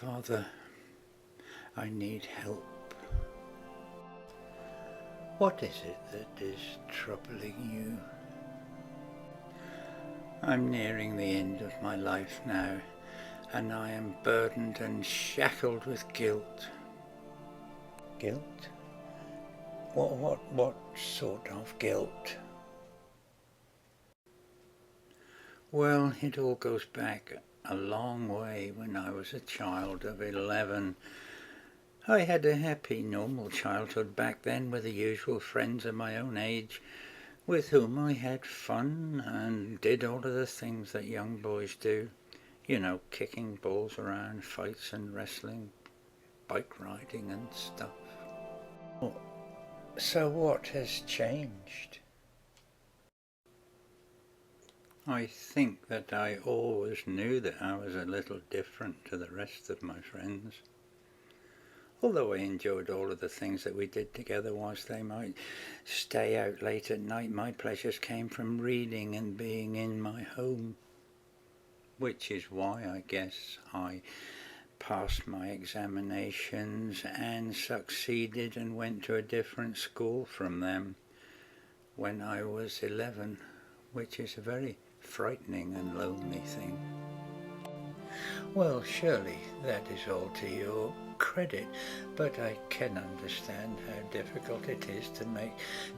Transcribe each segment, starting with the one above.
Father, I need help. What is it that is troubling you? I'm nearing the end of my life now, and I am burdened and shackled with guilt. Guilt? What sort of guilt? Well, it all goes back a long way when I was a child of 11. I had a happy, normal childhood back then with the usual friends of my own age with whom I had fun and did all of the things that young boys do. You know, kicking balls around, fights and wrestling, bike riding and stuff. So what has changed? I think that I always knew that I was a little different to the rest of my friends. Although I enjoyed all of the things that we did together whilst they might stay out late at night, my pleasures came from reading and being in my home. Which is why I guess I passed my examinations and succeeded and went to a different school from them when I was 11, which is a very frightening and lonely thing. Well, surely that is all to your credit, but I can understand how difficult it is to make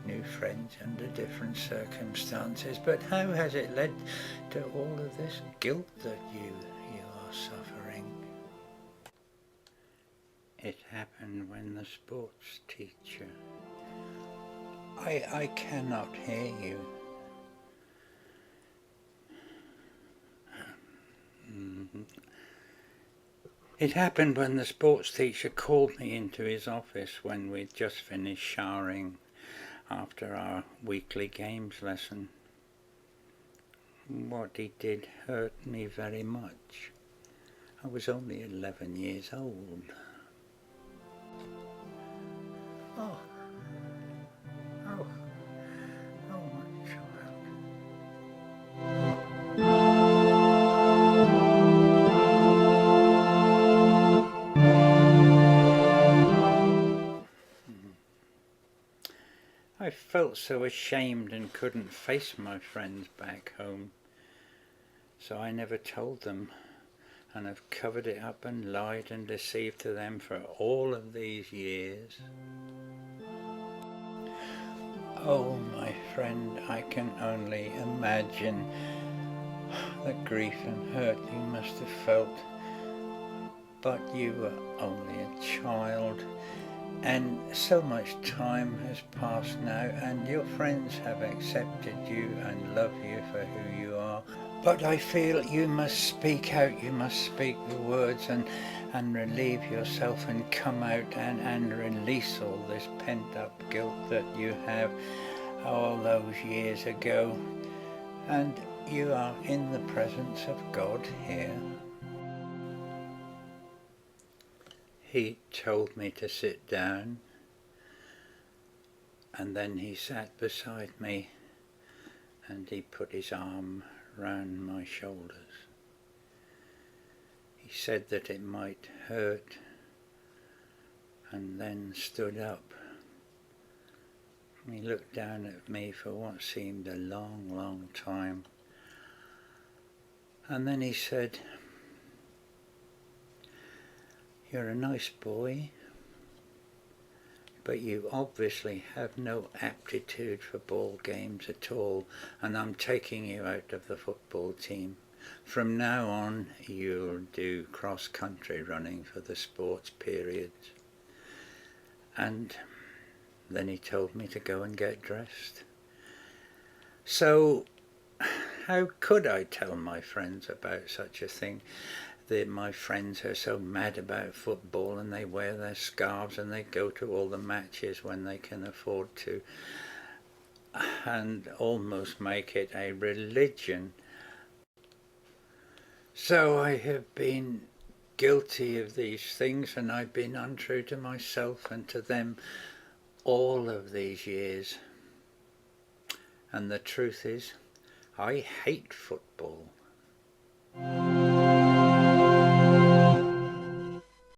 new friends under different circumstances. But how has it led to all of this guilt that you are suffering? It happened when the sports teacher... I cannot hear you. It happened when the sports teacher called me into his office when we'd just finished showering after our weekly games lesson. What he did hurt me very much. I was only 11 years old. Oh, my child. I felt so ashamed and couldn't face my friends back home, so I never told them, and have covered it up and lied and deceived to them for all of these years. Oh, my friend, I can only imagine the grief and hurt you must have felt, but you were only a child. And so much time has passed now, and your friends have accepted you and love you for who you are. But I feel you must speak out, you must speak the words and relieve yourself and come out and release all this pent-up guilt that you have all those years ago. And you are in the presence of God here. He told me to sit down, and then he sat beside me and he put his arm round my shoulders. He said that it might hurt, and then stood up. He looked down at me for what seemed a long, long time, and then he said, "You're a nice boy, but you obviously have no aptitude for ball games at all, and I'm taking you out of the football team. From now on, you'll do cross-country running for the sports periods." And then he told me to go and get dressed. So how could I tell my friends about such a thing? My friends are so mad about football, and they wear their scarves and they go to all the matches when they can afford to, and almost make it a religion. So I have been guilty of these things, and I've been untrue to myself and to them all of these years. And the truth is, I hate football.